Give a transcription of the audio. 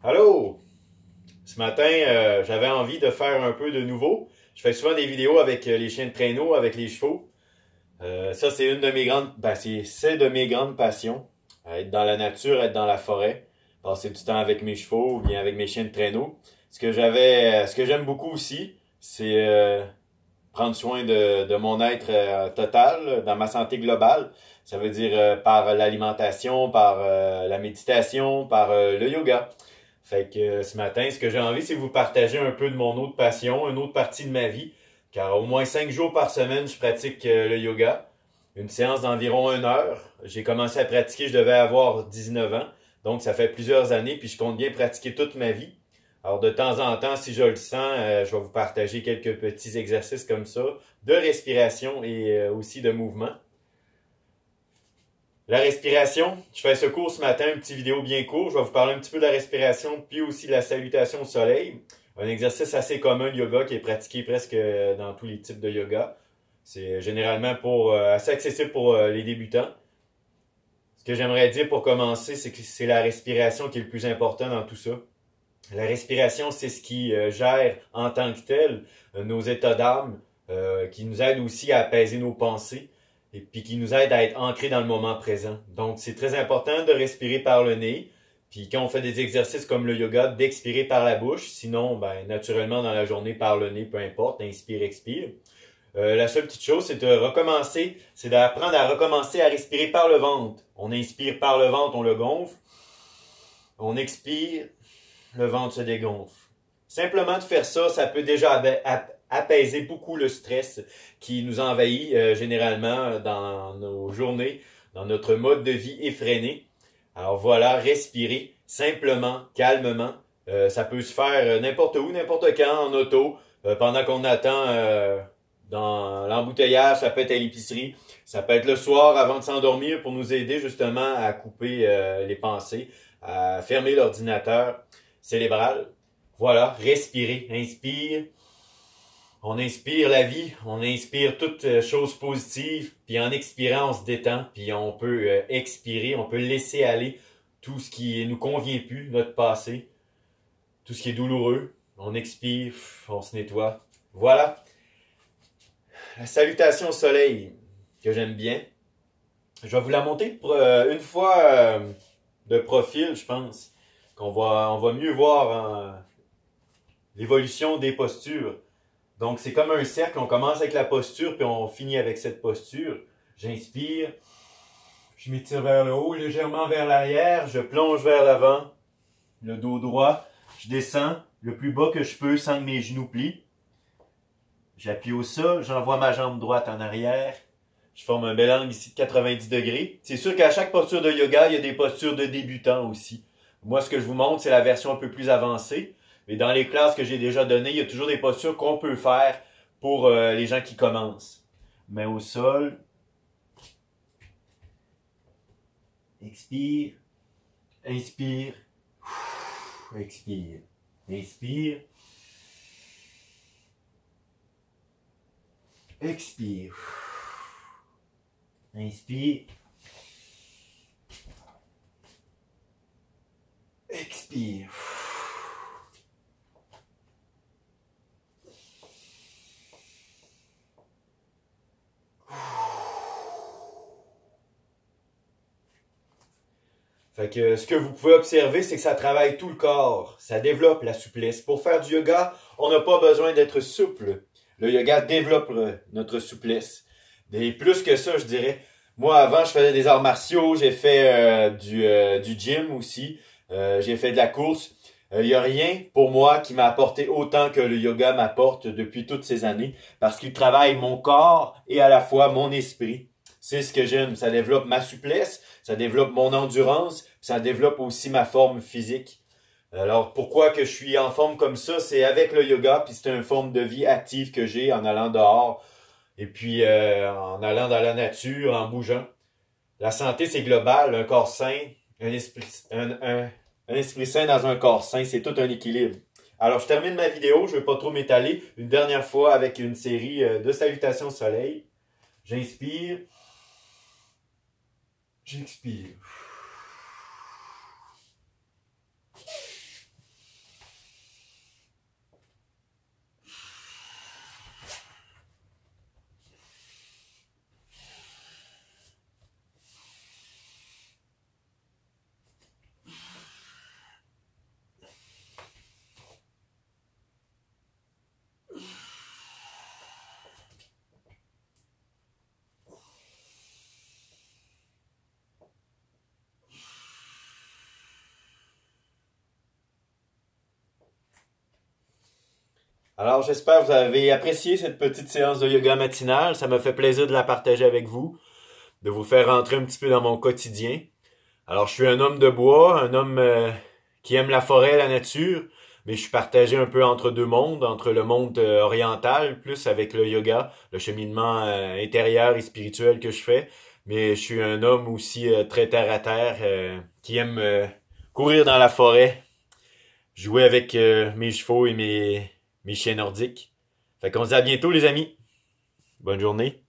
Allô! Ce matin, j'avais envie de faire un peu de nouveau. Je fais souvent des vidéos avec les chiens de traîneau, avec les chevaux. Ça, c'est une de mes grandes, c'est de mes grandes passions. Être dans la nature, être dans la forêt, passer du temps avec mes chevaux ou bien avec mes chiens de traîneau. Ce que j'aime beaucoup aussi, c'est prendre soin de mon être total, dans ma santé globale. Ça veut dire par l'alimentation, par la méditation, par le yoga. Fait que ce matin, ce que j'ai envie, c'est de vous partager un peu de mon autre passion, une autre partie de ma vie. Car au moins 5 jours par semaine, je pratique le yoga. Une séance d'environ 1 heure. J'ai commencé à pratiquer, je devais avoir 19 ans. Donc ça fait plusieurs années, puis je compte bien pratiquer toute ma vie. Alors de temps en temps, si je le sens, je vais vous partager quelques petits exercices comme ça, de respiration et aussi de mouvement. La respiration, je fais ce cours ce matin, une petite vidéo bien courte. Je vais vous parler un petit peu de la respiration, puis aussi de la salutation au soleil. Un exercice assez commun de yoga qui est pratiqué presque dans tous les types de yoga. C'est généralement assez accessible pour les débutants. Ce que j'aimerais dire pour commencer, c'est que c'est la respiration qui est le plus important dans tout ça. La respiration, c'est ce qui gère en tant que tel nos états d'âme, qui nous aide aussi à apaiser nos pensées et puis qui nous aide à être ancrés dans le moment présent. Donc, c'est très important de respirer par le nez. Puis quand on fait des exercices comme le yoga, d'expirer par la bouche. Sinon, naturellement, dans la journée, par le nez, peu importe, inspire, expire. La seule petite chose, c'est de recommencer, c'est d'apprendre à recommencer à respirer par le ventre. On inspire par le ventre, on le gonfle. On expire, le ventre se dégonfle. Simplement de faire ça, ça peut déjà apaiser beaucoup le stress qui nous envahit généralement dans nos journées, dans notre mode de vie effréné. Alors voilà, respirer simplement, calmement. Ça peut se faire n'importe où, n'importe quand, en auto, pendant qu'on attend dans l'embouteillage, ça peut être à l'épicerie, ça peut être le soir avant de s'endormir pour nous aider justement à couper les pensées, à fermer l'ordinateur cérébral. Voilà, respirer, inspire. On inspire la vie, on inspire toutes choses positives, puis en expirant, on se détend, puis on peut expirer, on peut laisser aller tout ce qui nous convient plus, notre passé, tout ce qui est douloureux. On expire, on se nettoie. Voilà. La salutation au soleil, que j'aime bien. Je vais vous la monter une fois de profil, je pense, on va mieux voir l'évolution des postures. Donc, c'est comme un cercle. On commence avec la posture, puis on finit avec cette posture. J'inspire. Je m'étire vers le haut, légèrement vers l'arrière. Je plonge vers l'avant. Le dos droit. Je descends le plus bas que je peux sans que mes genoux plient. J'appuie au sol. J'envoie ma jambe droite en arrière. Je forme un bel angle ici de 90 degrés. C'est sûr qu'à chaque posture de yoga, il y a des postures de débutants aussi. Moi, ce que je vous montre, c'est la version un peu plus avancée. Mais dans les classes que j'ai déjà données, il y a toujours des postures qu'on peut faire pour les gens qui commencent. Main au sol. Expire. Inspire. Expire. Inspire. Expire. Inspire. Expire. Fait que ce que vous pouvez observer, c'est que ça travaille tout le corps. Ça développe la souplesse. Pour faire du yoga, on n'a pas besoin d'être souple. Le yoga développe notre souplesse. Et plus que ça, je dirais. Moi, avant, je faisais des arts martiaux. J'ai fait du gym aussi. J'ai fait de la course. Il n'y a rien pour moi qui m'a apporté autant que le yoga m'apporte depuis toutes ces années. Parce qu'il travaille mon corps et à la fois mon esprit. C'est ce que j'aime. Ça développe ma souplesse, ça développe mon endurance, ça développe aussi ma forme physique. Alors, pourquoi que je suis en forme comme ça? C'est avec le yoga, puis c'est une forme de vie active que j'ai en allant dehors, et puis en allant dans la nature, en bougeant. La santé, c'est global. Un corps sain, un esprit sain dans un corps sain, c'est tout un équilibre. Alors, je termine ma vidéo, je ne vais pas trop m'étaler, une dernière fois avec une série de salutations au soleil. J'inspire. J'expire. Alors, j'espère que vous avez apprécié cette petite séance de yoga matinale. Ça m'a fait plaisir de la partager avec vous, de vous faire rentrer un petit peu dans mon quotidien. Alors, je suis un homme de bois, un homme qui aime la forêt, la nature, mais je suis partagé un peu entre deux mondes, entre le monde oriental, plus avec le yoga, le cheminement intérieur et spirituel que je fais, mais je suis un homme aussi très terre à terre, qui aime courir dans la forêt, jouer avec mes chevaux et mes chiens nordiques. Fait qu'on se dit à bientôt les amis. Bonne journée.